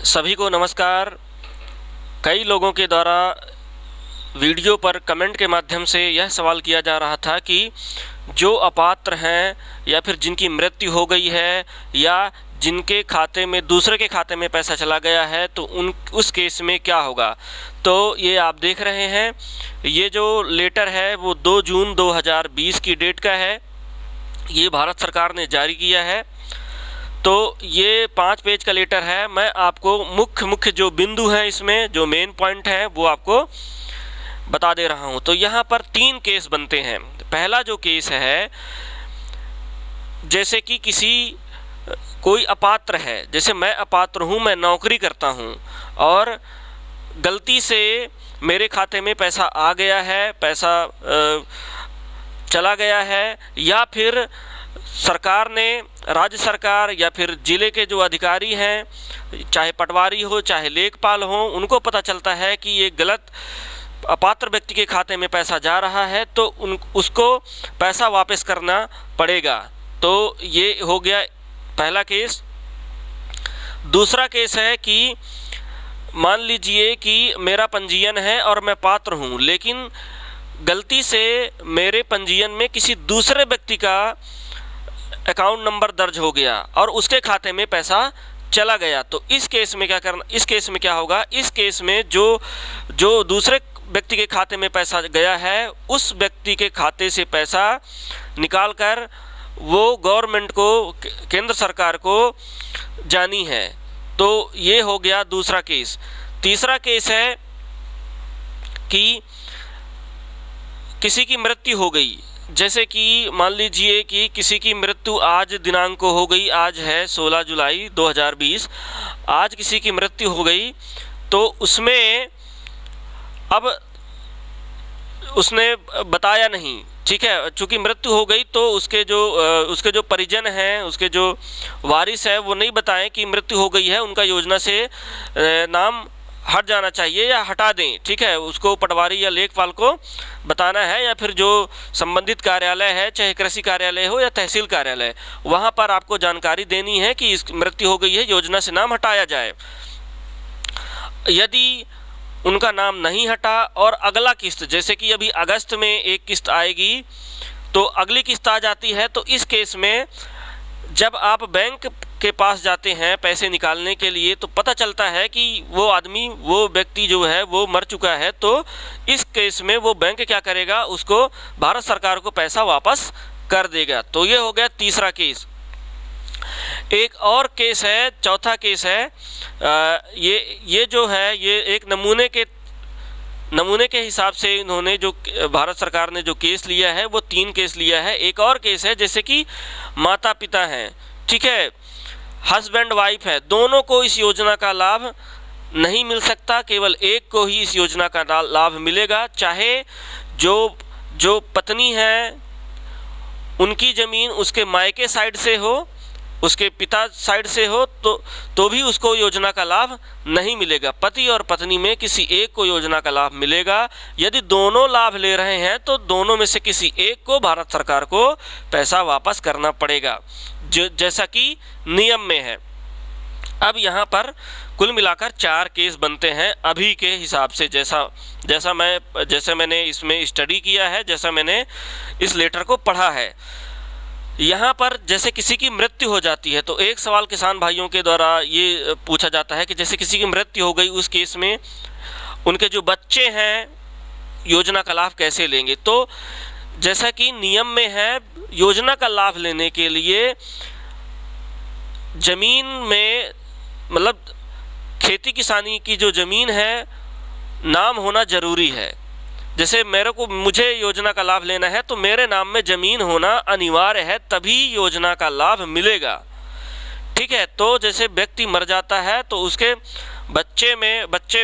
सभी को नमस्कार। कई लोगों के द्वारा वीडियो पर कमेंट के माध्यम से यह सवाल किया जा रहा था कि जो अपात्र हैं या फिर जिनकी मृत्यु हो गई है या जिनके खाते में दूसरे के खाते में पैसा चला गया है तो उस केस में क्या होगा। तो ये आप देख रहे हैं, ये जो लेटर है वो 2 जून 2020 की डेट का है। ये भारत सरकार ने जारी किया है। तो ये 5 पेज का लेटर है। मैं आपको मुख्य जो बिंदु हैं, इसमें जो मेन पॉइंट है वो आपको बता दे रहा हूं। तो यहाँ पर 3 केस बनते हैं। पहला जो केस है, जैसे कि कोई अपात्र है, जैसे मैं अपात्र हूं, मैं नौकरी करता हूं और गलती से मेरे खाते में पैसा आ गया है, पैसा चला गया है, या फिर सरकार ने, राज्य सरकार या फिर ज़िले के जो अधिकारी हैं, चाहे पटवारी हो चाहे लेखपाल हो, उनको पता चलता है कि ये गलत अपात्र व्यक्ति के खाते में पैसा जा रहा है तो उसको पैसा वापस करना पड़ेगा। तो ये हो गया पहला केस। दूसरा केस है कि मान लीजिए कि मेरा पंजीयन है और मैं पात्र हूँ, लेकिन गलती से मेरे पंजीयन में किसी दूसरे व्यक्ति का अकाउंट नंबर दर्ज हो गया और उसके खाते में पैसा चला गया। तो इस केस में क्या करना, इस केस में क्या होगा, इस केस में जो दूसरे व्यक्ति के खाते में पैसा गया है, उस व्यक्ति के खाते से पैसा निकालकर वो गवर्नमेंट को, केंद्र सरकार को जानी है। तो ये हो गया दूसरा केस। तीसरा केस है कि किसी की मृत्यु हो गई, जैसे कि मान लीजिए कि किसी की मृत्यु आज दिनांक को हो गई, आज है 16 जुलाई 2020, आज किसी की मृत्यु हो गई। तो उसमें अब उसने बताया नहीं, ठीक है, चूँकि मृत्यु हो गई तो उसके जो परिजन हैं, उसके जो वारिस हैं, वो नहीं बताएं कि मृत्यु हो गई है, उनका योजना से नाम हट जाना चाहिए या हटा दें, ठीक है। उसको पटवारी या लेखपाल को बताना है, या फिर जो संबंधित कार्यालय है, चाहे कृषि कार्यालय हो या तहसील कार्यालय, वहाँ पर आपको जानकारी देनी है कि इस मृत्यु हो गई है, योजना से नाम हटाया जाए। यदि उनका नाम नहीं हटा और अगला किस्त, जैसे कि अभी अगस्त में एक किस्त आएगी तो अगली किस्त आ जाती है, तो इस केस में जब आप बैंक के पास जाते हैं पैसे निकालने के लिए तो पता चलता है कि वो आदमी, वो व्यक्ति जो है वो मर चुका है, तो इस केस में वो बैंक क्या करेगा, उसको भारत सरकार को पैसा वापस कर देगा। तो ये हो गया तीसरा केस। एक और केस है, चौथा केस है, ये जो है, ये एक नमूने के हिसाब से इन्होंने जो भारत सरकार ने जो केस लिया है वो 3 केस लिया है। एक और केस है, जैसे कि माता पिता हैं, ठीक है, हस्बैंड वाइफ है, दोनों को इस योजना का लाभ नहीं मिल सकता, केवल एक को ही इस योजना का लाभ मिलेगा। चाहे जो पत्नी है उनकी ज़मीन उसके मायके साइड से हो, उसके पिता साइड से हो, तो भी उसको योजना का लाभ नहीं मिलेगा। पति और पत्नी में किसी एक को योजना का लाभ मिलेगा। यदि दोनों लाभ ले रहे हैं तो दोनों में से किसी एक को भारत सरकार को पैसा वापस करना पड़ेगा, जैसा कि नियम में है। अब यहाँ पर कुल मिलाकर 4 केस बनते हैं अभी के हिसाब से, जैसा मैंने इसमें स्टडी किया है, जैसा मैंने इस लेटर को पढ़ा है। यहाँ पर जैसे किसी की मृत्यु हो जाती है तो एक सवाल किसान भाइयों के द्वारा ये पूछा जाता है कि जैसे किसी की मृत्यु हो गई, उस केस में उनके जो बच्चे हैं योजना का लाभ कैसे लेंगे। तो जैसा कि नियम में है, योजना का लाभ लेने के लिए ज़मीन में, मतलब खेती किसानी की जो ज़मीन है, नाम होना ज़रूरी है। जैसे मुझे योजना का लाभ लेना है तो मेरे नाम में ज़मीन होना अनिवार्य है, तभी योजना का लाभ मिलेगा, ठीक है। तो जैसे व्यक्ति मर जाता है तो उसके बच्चे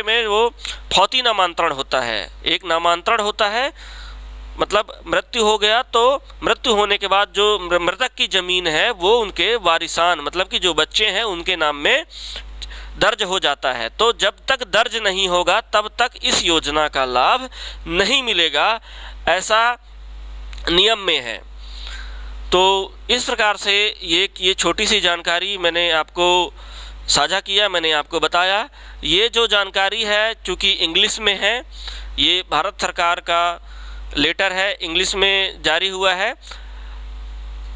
में वो फौती नामांतरण होता है, एक नामांतरण होता है, मतलब मृत्यु हो गया तो मृत्यु होने के बाद जो मृतक की ज़मीन है वो उनके वारिसान, मतलब कि जो बच्चे हैं उनके नाम में दर्ज हो जाता है। तो जब तक दर्ज नहीं होगा तब तक इस योजना का लाभ नहीं मिलेगा, ऐसा नियम में है। तो इस प्रकार से ये छोटी सी जानकारी मैंने आपको साझा किया, मैंने आपको बताया। ये जो जानकारी है चूँकि इंग्लिश में है, ये भारत सरकार का लेटर है, इंग्लिश में जारी हुआ है।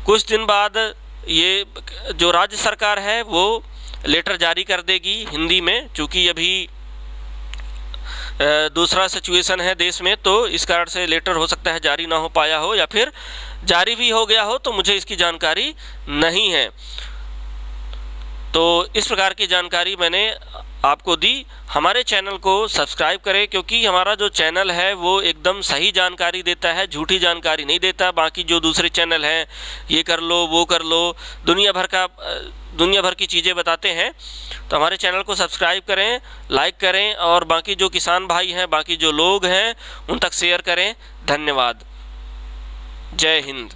कुछ दिन बाद ये जो राज्य सरकार है वो लेटर जारी कर देगी हिंदी में, चूँकि अभी दूसरा सिचुएशन है देश में, तो इस कारण से लेटर हो सकता है जारी ना हो पाया हो, या फिर जारी भी हो गया हो तो मुझे इसकी जानकारी नहीं है। तो इस प्रकार की जानकारी मैंने आपको दी। हमारे चैनल को सब्सक्राइब करें, क्योंकि हमारा जो चैनल है वो एकदम सही जानकारी देता है, झूठी जानकारी नहीं देता। बाकी जो दूसरे चैनल हैं, ये कर लो वो कर लो, दुनिया भर की चीज़ें बताते हैं। तो हमारे चैनल को सब्सक्राइब करें, लाइक करें, और बाकी जो किसान भाई हैं, बाकी जो लोग हैं, उन तक शेयर करें। धन्यवाद। जय हिंद।